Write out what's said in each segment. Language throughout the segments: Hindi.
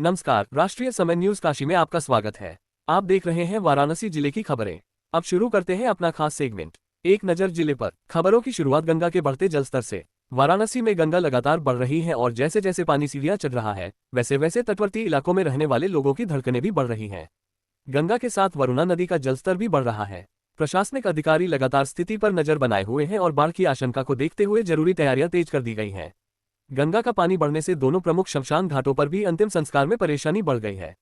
नमस्कार, राष्ट्रीय समय न्यूज काशी में आपका स्वागत है। आप देख रहे हैं वाराणसी जिले की खबरें। अब शुरू करते हैं अपना खास सेगमेंट, एक नजर जिले पर। खबरों की शुरुआत गंगा के बढ़ते जलस्तर से। वाराणसी में गंगा लगातार बढ़ रही है और जैसे जैसे पानी सीढ़ियां चढ़ रहा है, वैसे वैसे तटवर्ती इलाकों में रहने वाले लोगों की धड़कनें भी बढ़ रही हैं। गंगा के साथ वरुणा नदी का जलस्तर भी बढ़ रहा है। प्रशासनिक अधिकारी लगातार स्थिति पर नजर बनाए हुए हैं और बाढ़ की आशंका को देखते हुए जरूरी तैयारियां तेज कर दी गई हैं। गंगा का पानी बढ़ने से दोनों प्रमुख शमशान घाटों पर भी अंतिम संस्कार में परेशानी बढ़ गई है।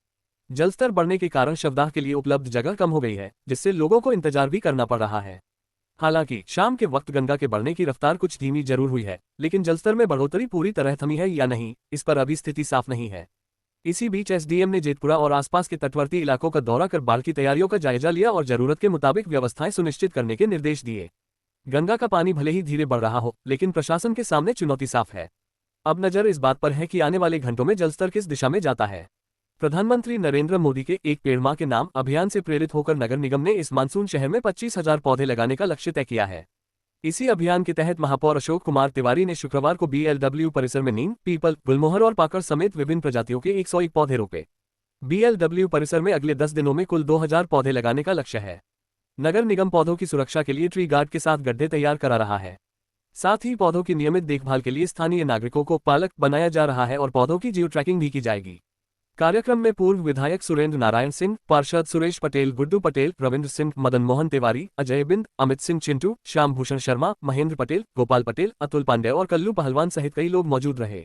जलस्तर बढ़ने के कारण शवदाह के लिए उपलब्ध जगह कम हो गई है, जिससे लोगों को इंतजार भी करना पड़ रहा है। हालांकि शाम के वक्त गंगा के बढ़ने की रफ्तार कुछ धीमी जरूर हुई है, लेकिन जलस्तर में बढ़ोतरी पूरी तरह थमी है या नहीं, इस पर अभी स्थिति साफ नहीं है। इसी बीच एसडीएम ने जेतपुरा और आसपास के तटवर्ती इलाकों का दौरा कर बाढ़ की तैयारियों का जायजा लिया और जरूरत के मुताबिक व्यवस्थाएं सुनिश्चित करने के निर्देश दिए। गंगा का पानी भले ही धीरे बढ़ रहा हो, लेकिन प्रशासन के सामने चुनौती साफ है। अब नजर इस बात पर है कि आने वाले घंटों में जलस्तर किस दिशा में जाता है। प्रधानमंत्री नरेंद्र मोदी के एक पेड़ मां के नाम अभियान से प्रेरित होकर नगर निगम ने इस मानसून शहर में 25,000 पौधे लगाने का लक्ष्य तय किया है। इसी अभियान के तहत महापौर अशोक कुमार तिवारी ने शुक्रवार को बीएलडब्ल्यू परिसर में नीम, पीपल, गुलमोहर और पाकड़ समेत विभिन्न प्रजातियों के 101 पौधे रोपे। बीएलडब्ल्यू परिसर में अगले 10 दिनों में कुल 2,000 पौधे लगाने का लक्ष्य है। नगर निगम पौधों की सुरक्षा के लिए ट्री गार्ड के साथ गड्ढे तैयार करा रहा है। साथ ही पौधों की नियमित देखभाल के लिए स्थानीय नागरिकों को पालक बनाया जा रहा है और पौधों की जियो ट्रैकिंग भी की जाएगी। कार्यक्रम में पूर्व विधायक सुरेंद्र नारायण सिंह, पार्षद सुरेश पटेल, गुड्डू पटेल, रविंद्र सिंह, मदन मोहन तिवारी, अजय बिंद, अमित सिंह चिंटू, श्याम भूषण शर्मा, महेंद्र पटेल, गोपाल पटेल, अतुल पांडे और कल्लू पहलवान सहित कई लोग मौजूद रहे।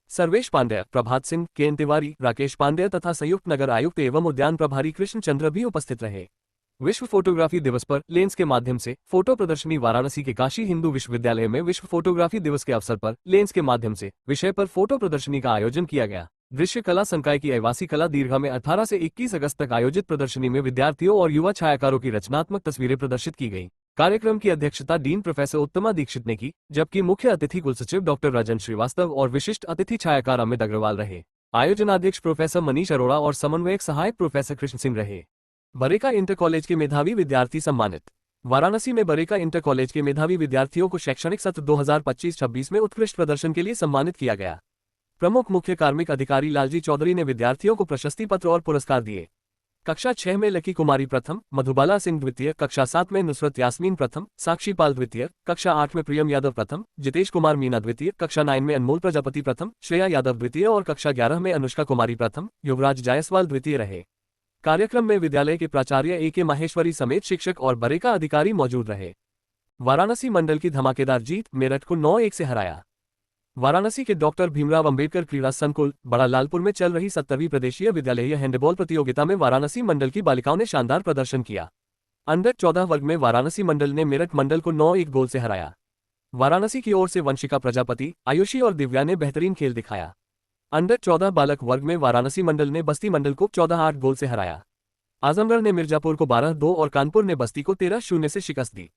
सर्वेश पांडे, प्रभात सिंह, केन तिवारी, राकेश पांडे तथा संयुक्त नगर आयुक्त एवं उद्यान प्रभारी कृष्ण चंद्र भी उपस्थित रहे। विश्व फोटोग्राफी दिवस पर लेंस के माध्यम से फोटो प्रदर्शनी। वाराणसी के काशी हिंदू विश्वविद्यालय में विश्व फोटोग्राफी दिवस के अवसर पर लेंस के माध्यम से विषय पर फोटो प्रदर्शनी का आयोजन किया गया। दृश्य कला संकाय की आवासी कला दीर्घा में 18 से 21 अगस्त तक आयोजित प्रदर्शनी में विद्यार्थियों और युवा छायाकारों की रचनात्मक तस्वीरें प्रदर्शित की गई। कार्यक्रम की अध्यक्षता डीन प्रोफेसर उत्तमा दीक्षित ने की, जबकि मुख्य अतिथि कुलसचिव डॉक्टर राजन श्रीवास्तव और विशिष्ट अतिथि छायाकार अमित अग्रवाल रहे। आयोजनाध्यक्ष प्रोफेसर मनीष अरोड़ा और समन्वयक सहायक प्रोफेसर कृष्ण सिंह रहे। बरेका इंटर कॉलेज के मेधावी विद्यार्थी सम्मानित। वाराणसी में बरेका इंटर कॉलेज के मेधावी विद्यार्थियों को शैक्षणिक सत्र 2025-26 में उत्कृष्ट प्रदर्शन के लिए सम्मानित किया गया। प्रमुख मुख्य कार्मिक अधिकारी लालजी चौधरी ने विद्यार्थियों को प्रशस्ति पत्र और पुरस्कार दिए। कक्षा 6 में लकी कुमारी प्रथम, मधुबाला सिंह द्वितीय, कक्षा 7 में नुसरत यास्मीन प्रथम, साक्षी पाल द्वितीय, कक्षा 8 में प्रियम यादव प्रथम, जितेश कुमार मीना द्वितीय, कक्षा 9 में अनमोल प्रजापति प्रथम, श्रेया यादव द्वितीय और कक्षा 11 में अनुष्का कुमारी प्रथम, युवराज जायसवाल द्वितीय रहे। कार्यक्रम में विद्यालय के प्राचार्य ए.के. माहेश्वरी समेत शिक्षक और बरेका अधिकारी मौजूद रहे। वाराणसी मंडल की धमाकेदार जीत, मेरठ को 9-1 से हराया। वाराणसी के डॉक्टर भीमराव अंबेडकर क्रीड़ा संकुल बड़ा लालपुर में चल रही 17वीं प्रदेशीय विद्यालयीय हैंडबॉल प्रतियोगिता में वाराणसी मंडल की बालिकाओं ने शानदार प्रदर्शन किया। अंडर 14 वर्ग में वाराणसी मंडल ने मेरठ मंडल को 9-1 गोल से हराया। वाराणसी की ओर से वंशिका प्रजापति, आयुषी और दिव्या ने बेहतरीन खेल दिखाया। अंडर 14 बालक वर्ग में वाराणसी मंडल ने बस्ती मंडल को 14-8 गोल से हराया। आजमगढ़ ने मिर्जापुर को 12-2 और कानपुर ने बस्ती को 13-0 से शिकस्त दी।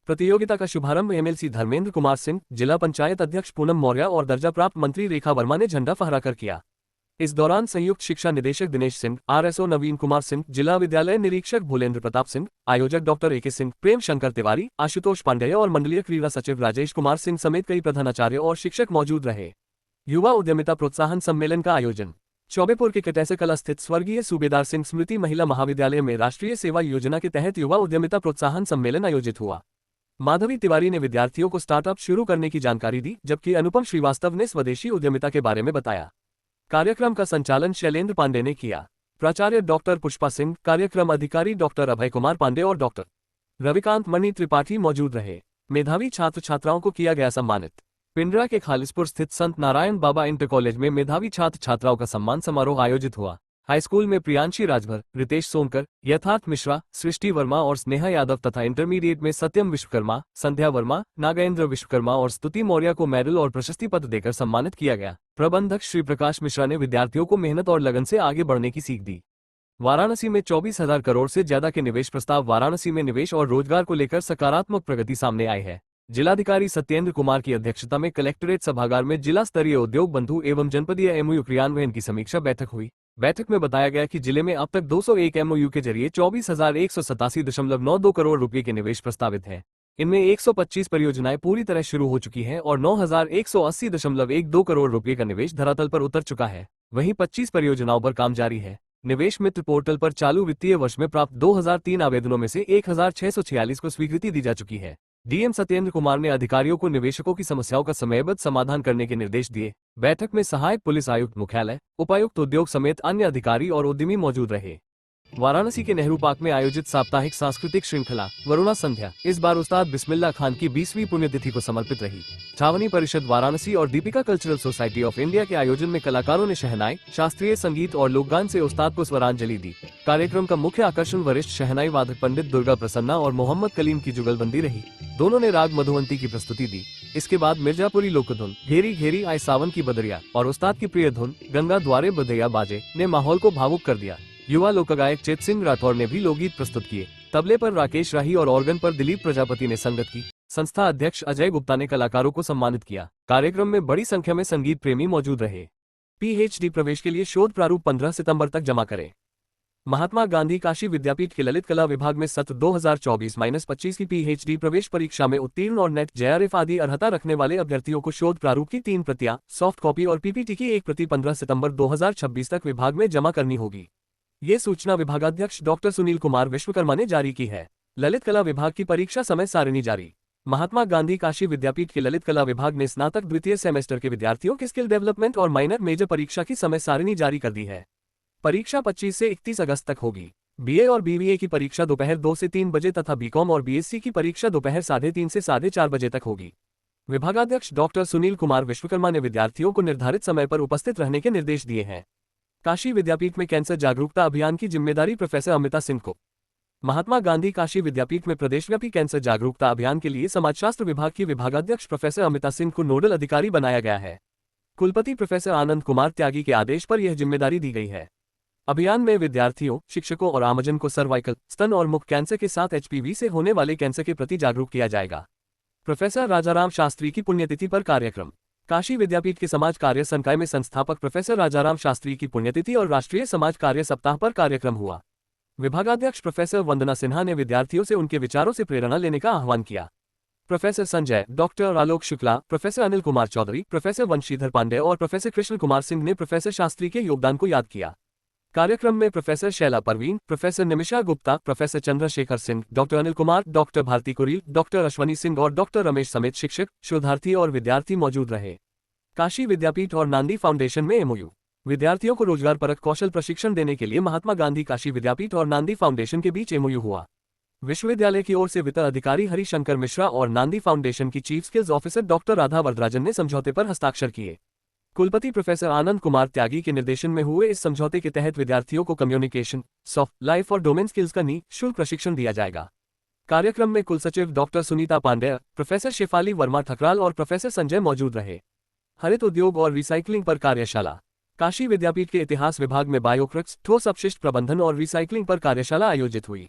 प्रतियोगिता का शुभारंभ एमएलसी धर्मेंद्र कुमार सिंह, जिला पंचायत अध्यक्ष पूनम मौर्य और दर्जा प्राप्त मंत्री रेखा वर्मा ने झंडा फहराकर किया। इस दौरान संयुक्त शिक्षा निदेशक दिनेश सिंह, आरएसओ नवीन कुमार सिंह, जिला विद्यालय निरीक्षक भूलेंद्र प्रताप सिंह, आयोजक डॉक्टर ए.के. सिंह, प्रेम शंकर तिवारी, आशुतोष पांडेय और मंडलीय क्रीड़ा सचिव राजेश कुमार सिंह समेत कई प्रधानाचार्य और शिक्षक मौजूद रहे। युवा उद्यमिता प्रोत्साहन सम्मेलन का आयोजन। चौबेपुर के कटैसे कला स्थित स्वर्गीय सूबेदार सिंह स्मृति महिला महाविद्यालय में राष्ट्रीय सेवा योजना के तहत युवा उद्यमिता प्रोत्साहन सम्मेलन आयोजित हुआ। माधवी तिवारी ने विद्यार्थियों को स्टार्टअप शुरू करने की जानकारी दी, जबकि अनुपम श्रीवास्तव ने स्वदेशी उद्यमिता के बारे में बताया। कार्यक्रम का संचालन शैलेंद्र पांडे ने किया। प्राचार्य डॉक्टर पुष्पा सिंह, कार्यक्रम अधिकारी डॉक्टर अभय कुमार पांडे और डॉक्टर रविकांत मणि त्रिपाठी मौजूद रहे। मेधावी छात्र छात्राओं को किया गया सम्मानित। पिंडरा के खालिसपुर स्थित संत नारायण बाबा इंटर कॉलेज में मेधावी छात्र छात्राओं का सम्मान समारोह आयोजित हुआ। हाईस्कूल में प्रियांशी राजभर, रितेश सोनकर, यथार्थ मिश्रा, सृष्टि वर्मा और स्नेहा यादव तथा इंटरमीडिएट में सत्यम विश्वकर्मा, संध्या वर्मा, नागेंद्र विश्वकर्मा और स्तुति मौर्य को मेडल और प्रशस्ति पत्र देकर सम्मानित किया गया। प्रबंधक श्री प्रकाश मिश्रा ने विद्यार्थियों को मेहनत और लगन से आगे बढ़ने की सीख दी। वाराणसी में 24,000 करोड़ से ज्यादा के निवेश प्रस्ताव। वाराणसी में निवेश और रोजगार को लेकर सकारात्मक प्रगति सामने आई है। जिलाधिकारी सत्येंद्र कुमार की अध्यक्षता में कलेक्ट्रेट सभागार में जिला स्तरीय उद्योग बंधु एवं जनपदीय एमओयू क्रियान्वयन की समीक्षा बैठक हुई। बैठक में बताया गया कि जिले में अब तक 201 एमओयू के जरिए 24,187.92 करोड़ रुपए के निवेश प्रस्तावित है। इनमें 125 परियोजनाएं पूरी तरह शुरू हो चुकी हैं और 9,180.12 करोड़ रुपए का निवेश धरातल पर उतर चुका है। वहीं 25 परियोजनाओं पर काम जारी है। निवेश मित्र पोर्टल पर चालू वित्तीय वर्ष में प्राप्त 2003 आवेदनों में से 1,646 को स्वीकृति दी जा चुकी है। डीएम सत्येंद्र कुमार ने अधिकारियों को निवेशकों की समस्याओं का समयबद्ध समाधान करने के निर्देश दिए। बैठक में सहायक पुलिस आयुक्त मुख्यालय, उपायुक्त उद्योग समेत अन्य अधिकारी और उद्यमी मौजूद रहे। वाराणसी के नेहरू पार्क में आयोजित साप्ताहिक सांस्कृतिक श्रृंखला वरुणा संध्या इस बार उस्ताद बिस्मिल्लाह खान की 20वीं पुण्यतिथि को समर्पित रही। छावनी परिषद वाराणसी और Deepika cultural society of India के आयोजन में कलाकारों ने शहनाई, शास्त्रीय संगीत और लोकगान से उस्ताद को स्वरांजलि दी। कार्यक्रम का मुख्य आकर्षण वरिष्ठ शहनाई वादक पंडित दुर्गा प्रसन्ना और मोहम्मद कलीम की जुगलबंदी रही। दोनों ने राग मधुवंती की प्रस्तुति दी। इसके बाद मिर्जापुरी लोकधुन घेरी घेरी आए सावन की बदरिया और उस्ताद की प्रिय धुन गंगा द्वारे बदैया बाजे ने माहौल को भावुक कर दिया। युवा लोकगायक चेत सिंह राठौर ने भी लोकगीत प्रस्तुत किए। तबले पर राकेश राही और ऑर्गन पर दिलीप प्रजापति ने संगत की। संस्था अध्यक्ष अजय गुप्ता ने कलाकारों को सम्मानित किया। कार्यक्रम में बड़ी संख्या में संगीत प्रेमी मौजूद रहे। पीएचडी प्रवेश के लिए शोध प्रारूप 15 सितंबर तक जमा करें। महात्मा गांधी काशी विद्यापीठ के ललित कला विभाग में सत्र 2024-25 की पीएचडी प्रवेश परीक्षा में उत्तीर्ण और नेट जेआरएफ आदि अर्हता रखने वाले अभ्यर्थियों को शोध प्रारूप की 3 प्रतियां, सॉफ्ट कॉपी और पीपीटी की 1 प्रति 15 सितंबर 2026 तक विभाग में जमा करनी होगी। ये सूचना विभागाध्यक्ष डॉक्टर सुनील कुमार विश्वकर्मा ने जारी की है। ललित कला विभाग की परीक्षा समय सारिणी जारी। महात्मा गांधी काशी विद्यापीठ के ललित कला विभाग ने स्नातक द्वितीय सेमेस्टर के विद्यार्थियों की स्किल डेवलपमेंट और माइनर मेजर परीक्षा की समय सारिणी जारी कर दी है। परीक्षा 25 से 31 अगस्त तक होगी। बीए और बीबीए की परीक्षा दोपहर 2 से 3 बजे तथा बीकॉम और बीएससी की परीक्षा दोपहर 3:30 से 4:30 बजे तक होगी। विभागाध्यक्ष डॉक्टर सुनील कुमार विश्वकर्मा ने विद्यार्थियों को निर्धारित समय पर उपस्थित रहने के निर्देश दिए हैं। काशी विद्यापीठ में कैंसर जागरूकता अभियान की जिम्मेदारी प्रोफेसर अमिता सिंह को। महात्मा गांधी काशी विद्यापीठ में प्रदेशव्यापी कैंसर जागरूकता अभियान के लिए समाजशास्त्र विभाग की विभागाध्यक्ष प्रोफेसर अमिता सिंह को नोडल अधिकारी बनाया गया है। कुलपति प्रोफेसर आनंद कुमार त्यागी के आदेश पर यह जिम्मेदारी दी गई है। अभियान में विद्यार्थियों, शिक्षकों और आमजन को सर्वाइकल, स्तन और मुख कैंसर के साथ एचपीवी से होने वाले कैंसर के प्रति जागरूक किया जाएगा। प्रोफेसर राजाराम शास्त्री की पुण्यतिथि पर कार्यक्रम। काशी विद्यापीठ के समाज कार्य संकाय में संस्थापक प्रोफेसर राजाराम शास्त्री की पुण्यतिथि और राष्ट्रीय समाज कार्य सप्ताह पर कार्यक्रम हुआ। विभागाध्यक्ष प्रोफेसर वंदना सिन्हा ने विद्यार्थियों से उनके विचारों से प्रेरणा लेने का आह्वान किया। Professor Sanjay, doctor Alok Shukla, professor Anil Kumar Chaudhary, professor Vanshidhar Pandey और प्रोफेसर कृष्ण कुमार सिंह ने प्रोफेसर शास्त्री के योगदान को याद किया। कार्यक्रम में professor Shaila Parveen, professor Nimisha Gupta, professor Chandrashekhar Singh, doctor Anil Kumar, doctor Bharti Kureel, doctor Ashwani Singh और डॉक्टर रमेश समेत शिक्षक, शोधार्थी और विद्यार्थी मौजूद रहे। काशी विद्यापीठ और नांदी फाउंडेशन में एमओयू। विद्यार्थियों को रोजगार परक कौशल प्रशिक्षण देने के लिए महात्मा गांधी काशी विद्यापीठ और नांदी फाउंडेशन के बीच एमओयू हुआ। विश्वविद्यालय की ओर से वित्त अधिकारी हरिशंकर मिश्रा और नांदी फाउंडेशन की chief skills officer doctor Radha Varadarajan ने समझौते पर हस्ताक्षर किए। कुलपति प्रोफेसर आनंद कुमार त्यागी के निर्देशन में हुए इस समझौते के तहत विद्यार्थियों को कम्युनिकेशन, सॉफ्ट, लाइफ और डोमेन स्किल्स का निःशुल्क प्रशिक्षण दिया जाएगा। कार्यक्रम में कुलसचिव डॉक्टर सुनीता पांडेय, प्रोफेसर शेफाली वर्मा ठकराल और प्रोफेसर संजय मौजूद रहे। हरित उद्योग और रिसाइकलिंग पर कार्यशाला। काशी विद्यापीठ के इतिहास विभाग में बायोक्रक्स, ठोस अपशिष्ट प्रबंधन और रिसाइकलिंग पर कार्यशाला आयोजित हुई।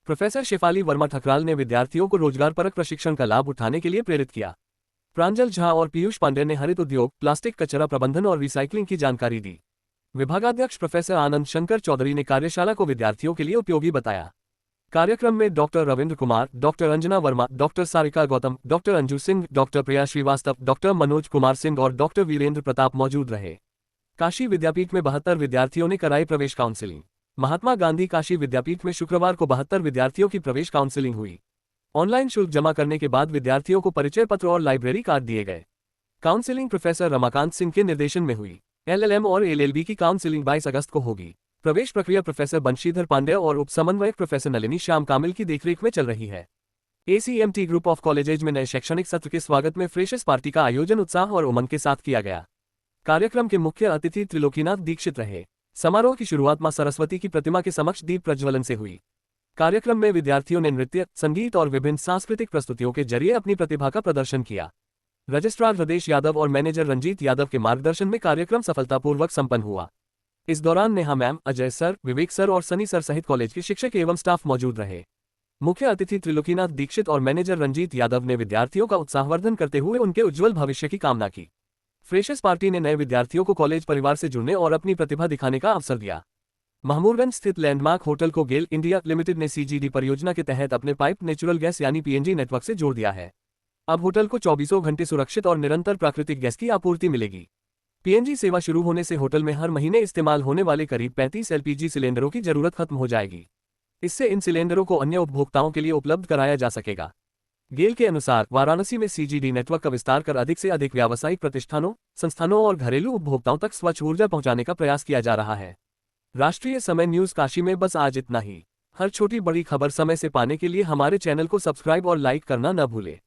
प्रोफेसर शेफाली वर्मा ठकराल ने विद्यार्थियों को रोजगार परक प्रशिक्षण का लाभ उठाने के लिए प्रेरित किया। प्रांजल झा और पीयूष पांडे ने हरित उद्योग, प्लास्टिक कचरा प्रबंधन और रिसाइकलिंग की जानकारी दी। विभागाध्यक्ष प्रोफेसर आनंद शंकर चौधरी ने कार्यशाला को विद्यार्थियों के लिए उपयोगी बताया। कार्यक्रम में doctor Ravindra Kumar, doctor Anjana Verma, doctor Sarika Gautam, doctor Anju Singh, doctor Priya Srivastava, doctor Manoj Kumar Singh और डॉक्टर वीरेंद्र प्रताप मौजूद रहे। काशी विद्यापीठ में 72 विद्यार्थियों ने कराई प्रवेश काउंसिलिंग। महात्मा गांधी काशी विद्यापीठ में शुक्रवार को 72 विद्यार्थियों की प्रवेश काउंसिलिंग हुई। ऑनलाइन शुल्क जमा करने के बाद विद्यार्थियों को परिचय पत्र और लाइब्रेरी कार्ड दिए गए। काउंसिलिंग प्रोफेसर रमाकांत सिंह के निर्देशन में हुई। एलएलएम और एलएलबी की काउंसिलिंग 22 अगस्त को होगी। प्रवेश प्रक्रिया प्रोफेसर बंशीधर पांडे और उप समन्वयक प्रोफेसर नलिनी श्याम कामिल की देखरेख में चल रही है। एसीएमटी ग्रुप ऑफ कॉलेजेज में नए शैक्षणिक सत्र के स्वागत में फ्रेशर्स पार्टी का आयोजन उत्साह और उमंग के साथ किया गया। कार्यक्रम के मुख्य अतिथि त्रिलोकीनाथ दीक्षित रहे। समारोह की शुरुआत मां सरस्वती की प्रतिमा के समक्ष दीप प्रज्वलन से हुई। कार्यक्रम में विद्यार्थियों ने नृत्य, संगीत और विभिन्न सांस्कृतिक प्रस्तुतियों के जरिए अपनी प्रतिभा का प्रदर्शन किया। रजिस्ट्रार हृदेश यादव और मैनेजर रंजीत यादव के मार्गदर्शन में कार्यक्रम सफलतापूर्वक संपन्न हुआ। इस दौरान नेहा मैम, अजय सर, विवेक सर और सनी सर सहित कॉलेज के शिक्षक एवं स्टाफ मौजूद रहे। मुख्य अतिथि त्रिलोकीनाथ दीक्षित और मैनेजर रंजीत यादव ने विद्यार्थियों का उत्साहवर्धन करते हुए उनके उज्जवल भविष्य की कामना की। फ्रेशर्स पार्टी ने नए विद्यार्थियों को कॉलेज परिवार से जुड़ने और अपनी प्रतिभा दिखाने का अवसर दिया। महमूरगंज स्थित लैंडमार्क होटल को गेल इंडिया लिमिटेड ने सीजीडी परियोजना के तहत अपने पाइप नेचुरल गैस यानी पीएनजी नेटवर्क से जोड़ दिया है। अब होटल को 24 घंटे सुरक्षित और निरंतर प्राकृतिक गैस की आपूर्ति मिलेगी। पीएनजी सेवा शुरू होने से होटल में हर महीने इस्तेमाल होने वाले करीब 35 एलपीजी सिलेंडरों की जरूरत खत्म हो जाएगी। इससे इन सिलेंडरों को अन्य उपभोक्ताओं के लिए उपलब्ध कराया जा सकेगा। गेल के अनुसार वाराणसी में सीजीडी नेटवर्क का विस्तार कर अधिक से अधिक व्यावसायिक प्रतिष्ठानों, संस्थानों और घरेलू उपभोक्ताओं तक स्वच्छ ऊर्जा पहुंचाने का प्रयास किया जा रहा है। राष्ट्रीय समय न्यूज काशी में बस आज इतना ही। हर छोटी बड़ी खबर समय से पाने के लिए हमारे चैनल को सब्सक्राइब और लाइक करना न भूलें।